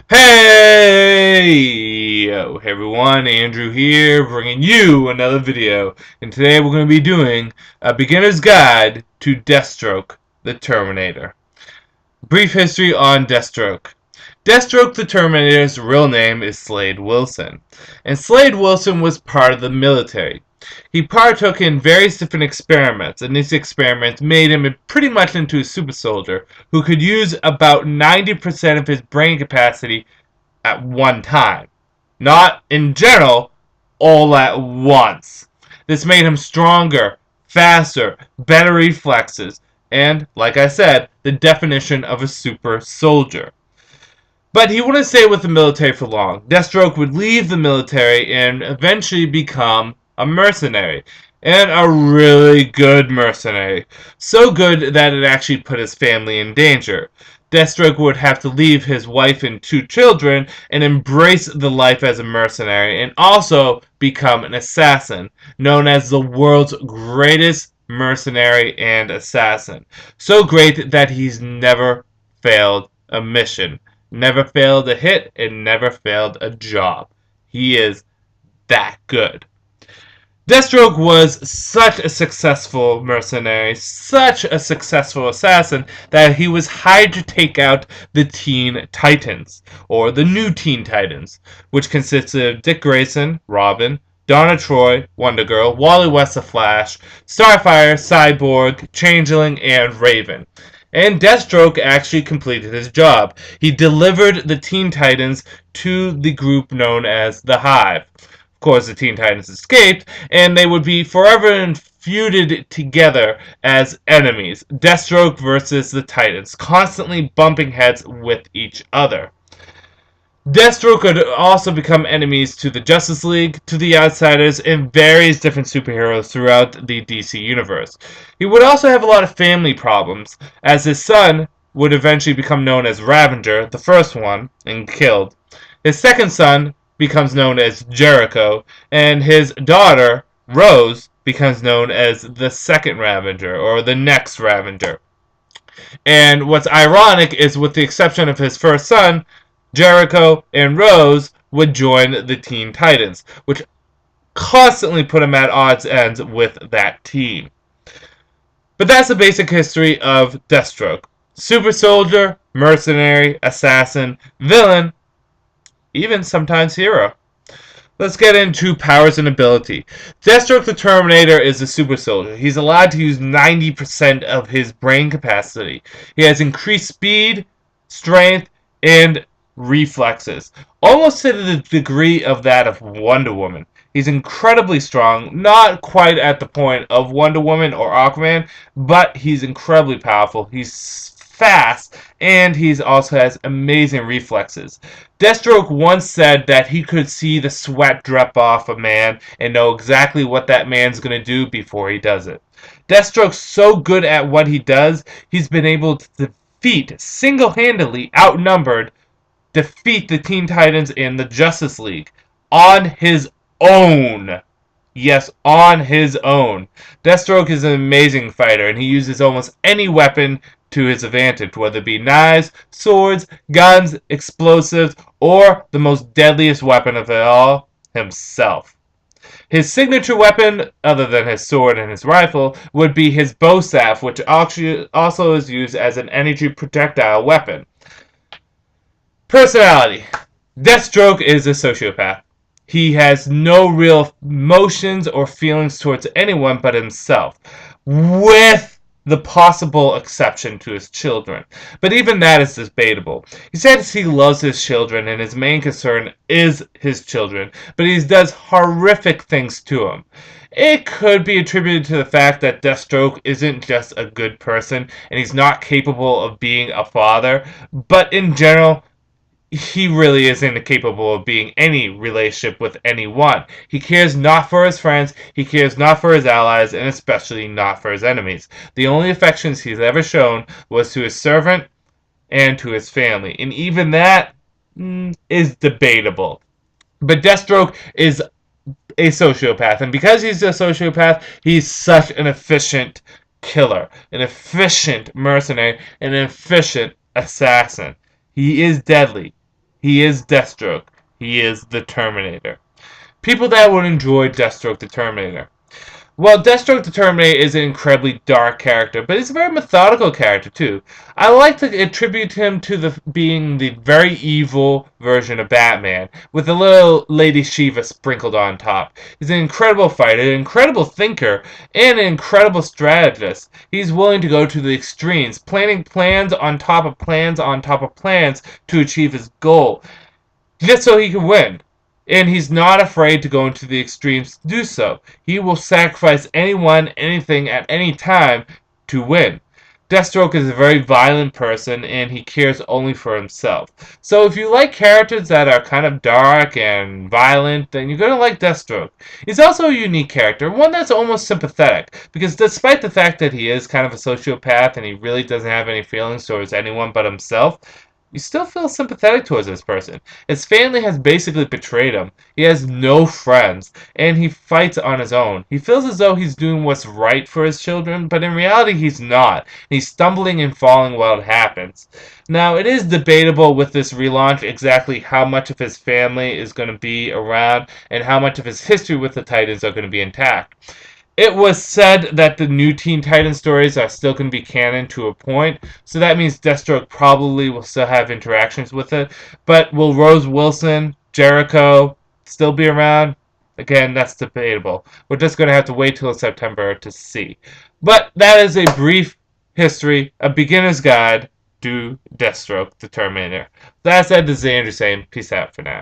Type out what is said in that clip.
Hey everyone, Andrew here, bringing you another video. And today we're going to be doing a beginner's guide to Deathstroke, the Terminator. Brief history on Deathstroke. Deathstroke the Terminator's real name is Slade Wilson, and Slade Wilson was part of the military. He partook in various different experiments, and these experiments made him pretty much into a super soldier who could use about 90% of his brain capacity at one time. Not in general, all at once. This made him stronger, faster, better reflexes, and, like I said, the definition of a super soldier. But he wouldn't stay with the military for long. Deathstroke would leave the military and eventually become a mercenary. And a really good mercenary. So good that it actually put his family in danger. Deathstroke would have to leave his wife and 2 children and embrace the life as a mercenary and also become an assassin, known as the world's greatest mercenary and assassin. So great that he's never failed a mission, never failed a hit, and never failed a job. He is that good. Deathstroke was such a successful mercenary, such a successful assassin, that he was hired to take out the Teen Titans, or the New Teen Titans, which consisted of Dick Grayson, Robin, Donna Troy, Wonder Girl, Wally West the Flash, Starfire, Cyborg, Changeling, and Raven. And Deathstroke actually completed his job. He delivered the Teen Titans to the group known as the Hive. Of course, the Teen Titans escaped, and they would be forever feuded together as enemies. Deathstroke versus the Titans, constantly bumping heads with each other. Deathstroke could also become enemies to the Justice League, to the Outsiders, and various different superheroes throughout the DC universe. He would also have a lot of family problems, as his son would eventually become known as Ravager, the first one, and killed. His second son becomes known as Jericho, and his daughter, Rose, becomes known as the second Ravager, or the next Ravager. And what's ironic is, with the exception of his first son, Jericho and Rose would join the Teen Titans, which constantly put him at odds ends with that team. But that's the basic history of Deathstroke. Super soldier, mercenary, assassin, villain, even sometimes hero. Let's get into powers and ability. Deathstroke the Terminator is a super soldier. He's allowed to use 90% of his brain capacity. He has increased speed, strength, and reflexes, almost to the degree of that of Wonder Woman. He's incredibly strong, not quite at the point of Wonder Woman or Aquaman, but he's incredibly powerful. He's fast, and he also has amazing reflexes. Deathstroke once said that he could see the sweat drip off a man and know exactly what that man's going to do before he does it. Deathstroke's so good at what he does, he's been able to defeat, single-handedly outnumbered, defeat the Teen Titans and the Justice League on his own. Yes, on his own. Deathstroke is an amazing fighter, and he uses almost any weapon to his advantage, whether it be knives, swords, guns, explosives, or the most deadliest weapon of it all, himself. His signature weapon, other than his sword and his rifle, would be his bow staff, which also is used as an energy projectile weapon. Personality. Deathstroke is a sociopath. He has no real emotions or feelings towards anyone but himself, with the possible exception to his children. But even that is debatable. He says he loves his children and his main concern is his children, but he does horrific things to them. It could be attributed to the fact that Deathstroke isn't just a good person and he's not capable of being a father, but in general, he really isn't capable of being any relationship with anyone. He cares not for his friends, he cares not for his allies, and especially not for his enemies. The only affections he's ever shown was to his servant and to his family, and even that is debatable. But Deathstroke is a sociopath, and because he's a sociopath, he's such an efficient killer, an efficient mercenary, an efficient assassin. He is deadly. He is Deathstroke. He is the Terminator. People that would enjoy Deathstroke the Terminator. Well, Deathstroke the Terminator is an incredibly dark character, but he's a very methodical character too. I like to attribute him to being the very evil version of Batman, with a little Lady Shiva sprinkled on top. He's an incredible fighter, an incredible thinker, and an incredible strategist. He's willing to go to the extremes, planning plans on top of plans on top of plans to achieve his goal, just so he can win. And he's not afraid to go into the extremes to do so. He will sacrifice anyone, anything, at any time to win. Deathstroke is a very violent person and he cares only for himself. So if you like characters that are kind of dark and violent, then you're going to like Deathstroke. He's also a unique character, one that's almost sympathetic, because despite the fact that he is kind of a sociopath and he really doesn't have any feelings towards anyone but himself, you still feel sympathetic towards this person. His family has basically betrayed him. He has no friends, and he fights on his own. He feels as though he's doing what's right for his children, but in reality he's not. He's stumbling and falling while it happens. Now, it is debatable with this relaunch exactly how much of his family is going to be around and how much of his history with the Titans are going to be intact. It was said that the new Teen Titans stories are still going to be canon to a point, so that means Deathstroke probably will still have interactions with it. But will Rose Wilson, Jericho still be around? Again, that's debatable. We're just going to have to wait till September to see. But that is a brief history, a beginner's guide to Deathstroke, the Terminator. That said, this is Andrew saying peace out for now.